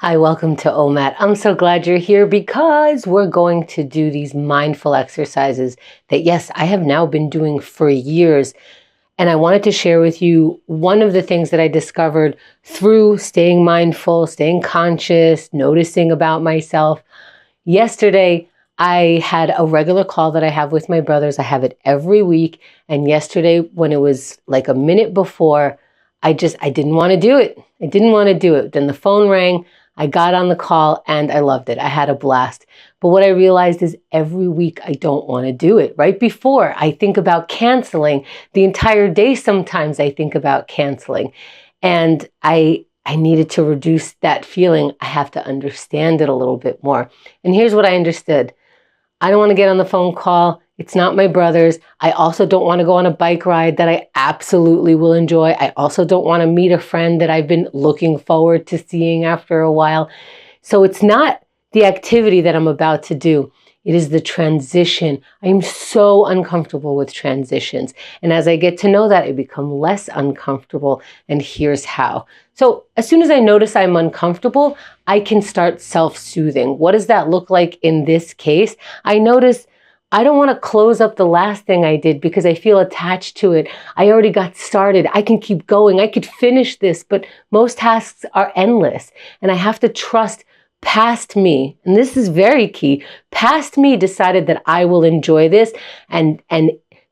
Hi, welcome to OMAT. I'm so glad you're here because we're going to do these mindful exercises that, yes, I have now been doing for years. And I wanted to share with you one of the things that I discovered through staying mindful, staying conscious, noticing about myself. Yesterday, I had a regular call that I have with my brothers. I have it every week. And yesterday, when it was like a minute before, I didn't want to do it. I didn't want to do it. Then the phone rang. I got on the call and I loved it. I had a blast. But what I realized is every week I don't want to do it. Right before I think about canceling, the entire day sometimes I think about canceling. And I needed to reduce that feeling. I have to understand it a little bit more. And here's what I understood. I don't want to get on the phone call. It's not my brother's. I also don't want to go on a bike ride that I absolutely will enjoy. I also don't want to meet a friend that I've been looking forward to seeing after a while. So it's not the activity that I'm about to do. It is the transition. I'm so uncomfortable with transitions. And as I get to know that, I become less uncomfortable. And here's how. So as soon as I notice I'm uncomfortable, I can start self-soothing. What does that look like in this case? I notice I don't want to close up the last thing I did because I feel attached to it. I already got started. I can keep going. I could finish this, but most tasks are endless. And I have to trust past me, and this is very key, past me decided that I will enjoy this, and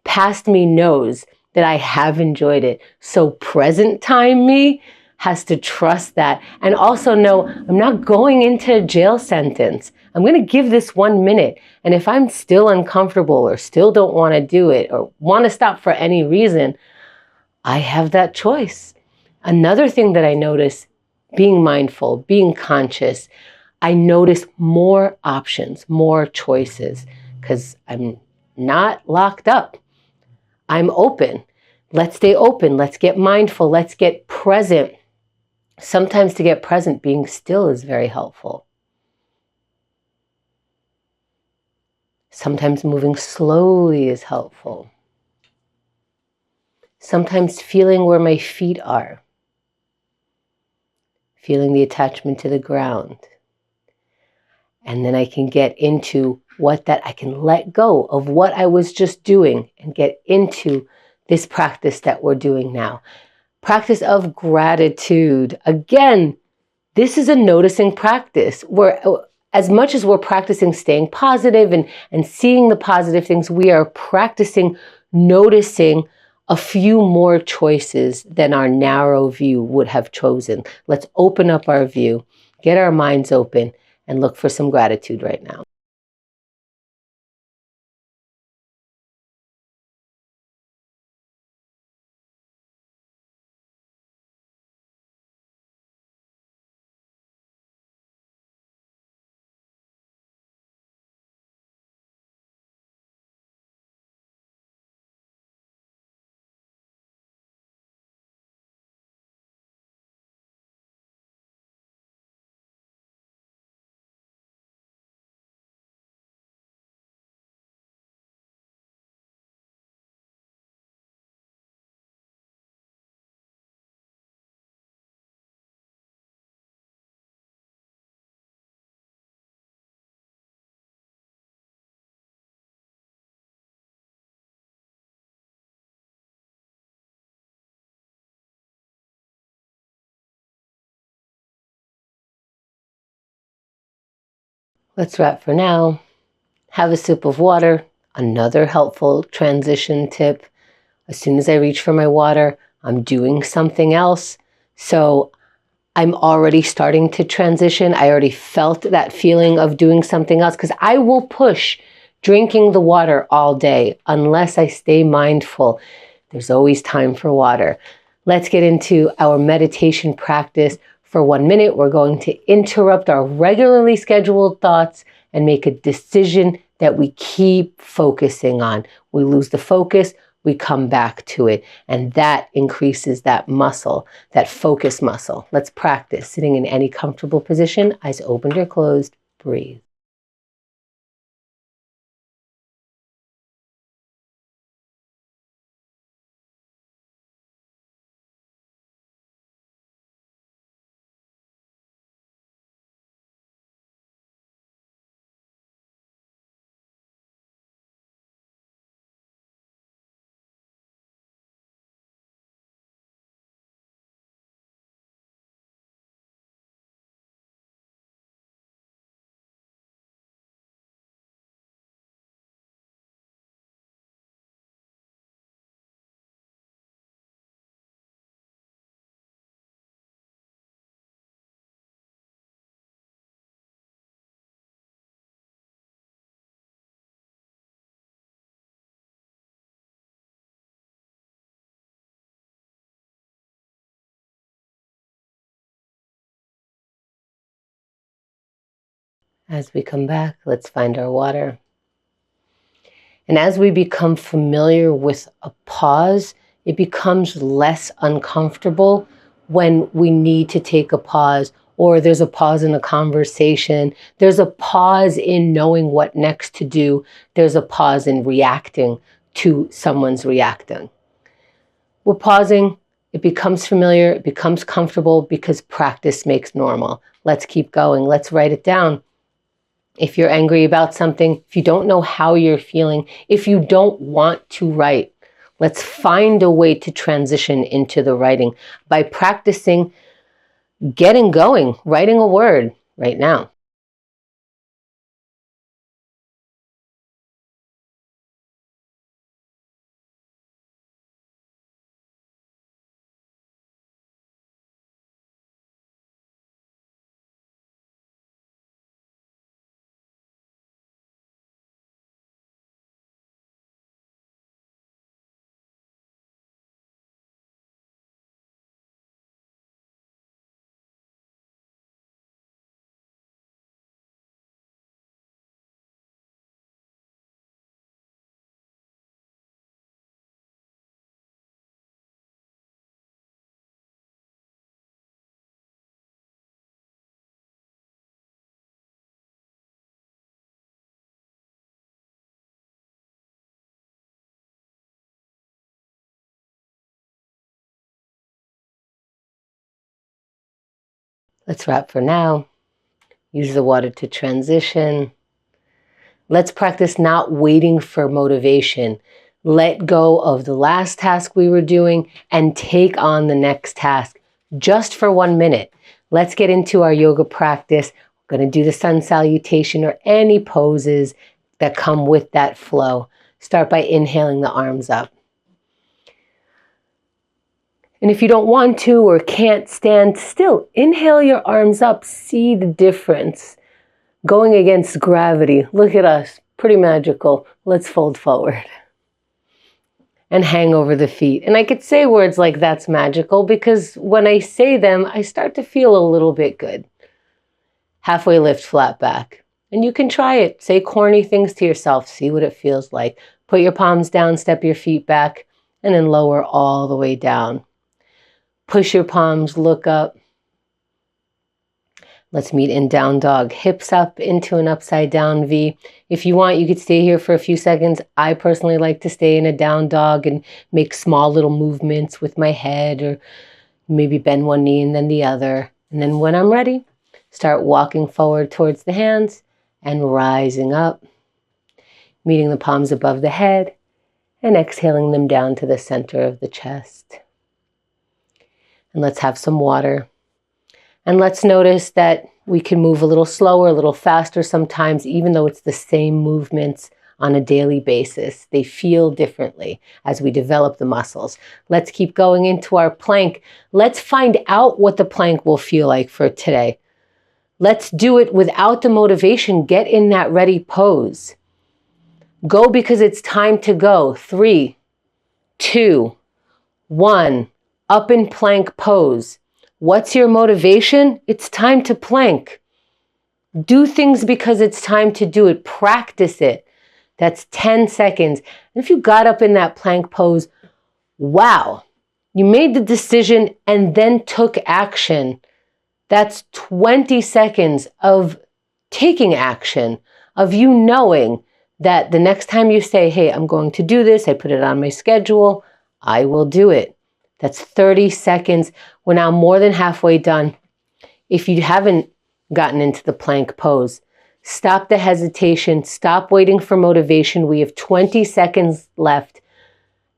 past me knows that I have enjoyed it. So present time me has to trust that and also know I'm not going into a jail sentence. I'm going to give this 1 minute. And if I'm still uncomfortable or still don't want to do it or want to stop for any reason, I have that choice. Another thing that I notice, being mindful, being conscious, I notice more options, more choices, because I'm not locked up. I'm open. Let's stay open. Let's get mindful. Let's get present. Sometimes to get present, being still is very helpful. Sometimes moving slowly is helpful. Sometimes feeling where my feet are. Feeling the attachment to the ground. And then I can get into I can let go of what I was just doing and get into this practice that we're doing now. Practice of gratitude. Again, this is a noticing practice where as much as we're practicing staying positive and seeing the positive things, we are practicing noticing a few more choices than our narrow view would have chosen. Let's open up our view, get our minds open, and look for some gratitude right now. Let's wrap for now. Have a sip of water. Another helpful transition tip. As soon as I reach for my water, I'm doing something else. So I'm already starting to transition. I already felt that feeling of doing something else because I will push drinking the water all day unless I stay mindful. There's always time for water. Let's get into our meditation practice. For 1 minute, we're going to interrupt our regularly scheduled thoughts and make a decision that we keep focusing on. We lose the focus, we come back to it. And that increases that muscle, that focus muscle. Let's practice sitting in any comfortable position, eyes opened or closed, breathe. As we come back, let's find our water. And as we become familiar with a pause, it becomes less uncomfortable when we need to take a pause, or there's a pause in a conversation. There's a pause in knowing what next to do. There's a pause in reacting to someone's reacting. We're pausing. It becomes familiar. It becomes comfortable because practice makes normal. Let's keep going. Let's write it down. If you're angry about something, if you don't know how you're feeling, if you don't want to write, let's find a way to transition into the writing by practicing getting going, writing a word right now. Let's wrap for now. Use the water to transition. Let's practice not waiting for motivation. Let go of the last task we were doing and take on the next task just for 1 minute. Let's get into our yoga practice. We're going to do the sun salutation or any poses that come with that flow. Start by inhaling the arms up. And if you don't want to or can't stand still, inhale your arms up. See the difference. Going against gravity. Look at us. Pretty magical. Let's fold forward. And hang over the feet. And I could say words like that's magical because when I say them, I start to feel a little bit good. Halfway lift, flat back. And you can try it. Say corny things to yourself. See what it feels like. Put your palms down, step your feet back, and then lower all the way down. Push your palms, look up. Let's meet in down dog. Hips up into an upside down V. If you want, you could stay here for a few seconds. I personally like to stay in a down dog and make small little movements with my head, or maybe bend one knee and then the other. And then when I'm ready, start walking forward towards the hands and rising up, meeting the palms above the head and exhaling them down to the center of the chest. And let's have some water. And let's notice that we can move a little slower, a little faster sometimes, even though it's the same movements on a daily basis. They feel differently as we develop the muscles. Let's keep going into our plank. Let's find out what the plank will feel like for today. Let's do it without the motivation. Get in that ready pose. Go because it's time to go. 3, 2, 1. Up in plank pose. What's your motivation? It's time to plank. Do things because it's time to do it. Practice it. That's 10 seconds. And if you got up in that plank pose, wow, you made the decision and then took action. That's 20 seconds of taking action, of you knowing that the next time you say, hey, I'm going to do this, I put it on my schedule, I will do it. That's 30 seconds. We're now more than halfway done. If you haven't gotten into the plank pose, stop the hesitation. Stop waiting for motivation. We have 20 seconds left,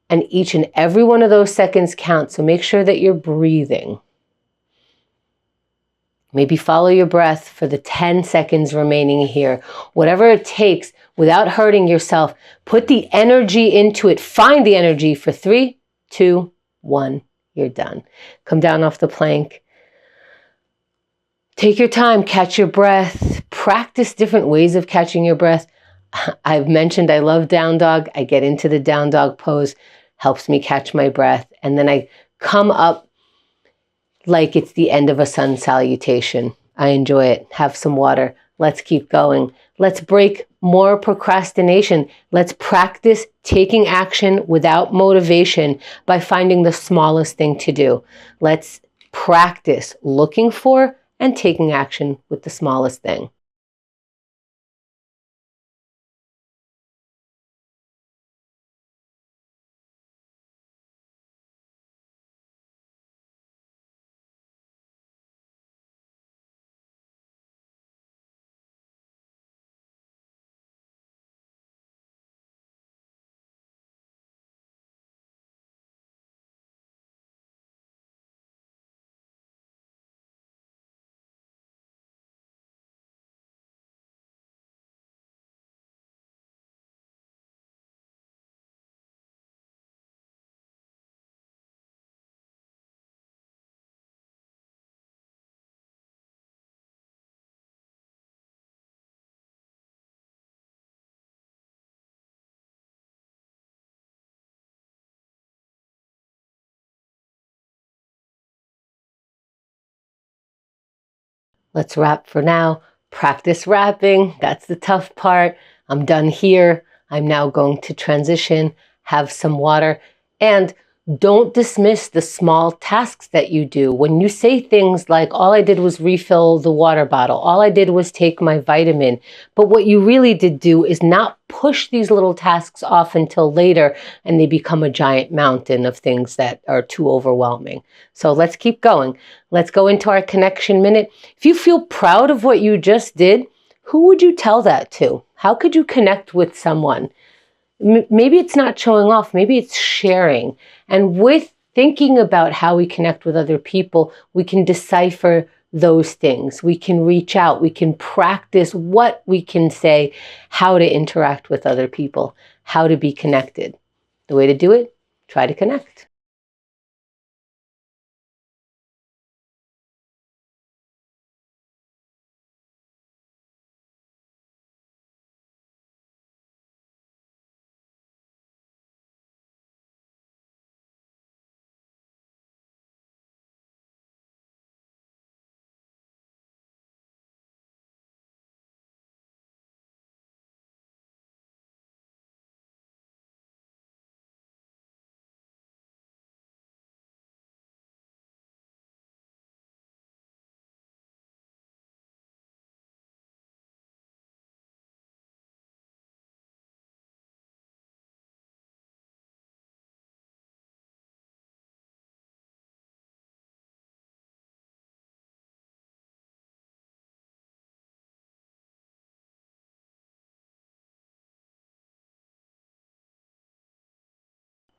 and each and every one of those seconds count. So make sure that you're breathing. Maybe follow your breath for the 10 seconds remaining here. Whatever it takes without hurting yourself, put the energy into it. Find the energy for 3, 2, 1. You're done. Come down off the plank. Take your time, catch your breath. Practice different ways of catching your breath. I've mentioned I love down dog. I get into the down dog pose, helps me catch my breath. And then I come up like it's the end of a sun salutation. I enjoy it. Have some water. Let's keep going. Let's break more procrastination. Let's practice taking action without motivation by finding the smallest thing to do. Let's practice looking for and taking action with the smallest thing. Let's wrap for now. Practice wrapping. That's the tough part. I'm done here. I'm now going to transition, have some water, and don't dismiss the small tasks that you do. When you say things like, all I did was refill the water bottle, all I did was take my vitamin, but what you really did do is not push these little tasks off until later and they become a giant mountain of things that are too overwhelming. So let's keep going. Let's go into our connection minute. If you feel proud of what you just did, who would you tell that to? How could you connect with someone? Maybe it's not showing off, maybe it's sharing. And with thinking about how we connect with other people, we can decipher those things. We can reach out, we can practice what we can say, how to interact with other people, how to be connected. The way to do it, try to connect.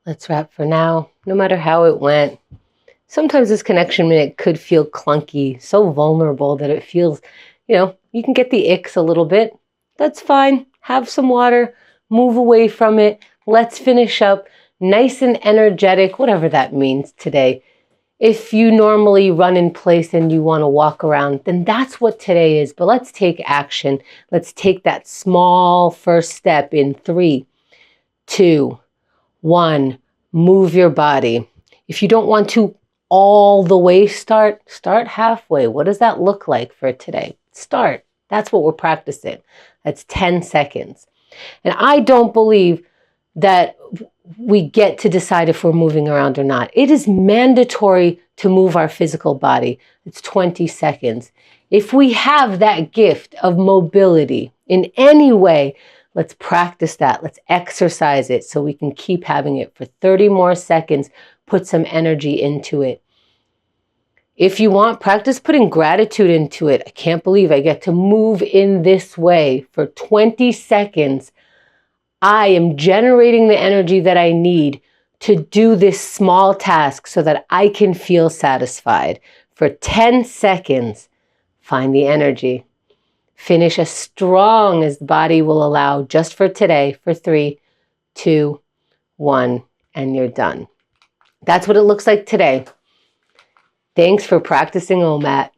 Let's wrap for now. No matter how it went, sometimes this connection minute could feel clunky, so vulnerable that it feels, you can get the icks a little bit. That's fine. Have some water, move away from it. Let's finish up nice and energetic, whatever that means today. If you normally run in place and you want to walk around, then that's what today is. But let's take action. Let's take that small first step in 3, 2, 1. Move your body. If you don't want to all the way start halfway. What does that look like for today? Start. That's what we're practicing. That's 10 seconds. And I don't believe that we get to decide if we're moving around or not. It is mandatory to move our physical body. It's 20 seconds. If we have that gift of mobility in any way, let's practice that. Let's exercise it so we can keep having it for 30 more seconds. Put some energy into it. If you want, practice putting gratitude into it. I can't believe I get to move in this way for 20 seconds. I am generating the energy that I need to do this small task so that I can feel satisfied. For 10 seconds, find the energy. Finish as strong as the body will allow just for today for 3, 2, 1, and you're done. That's what it looks like today. Thanks for practicing OMAT.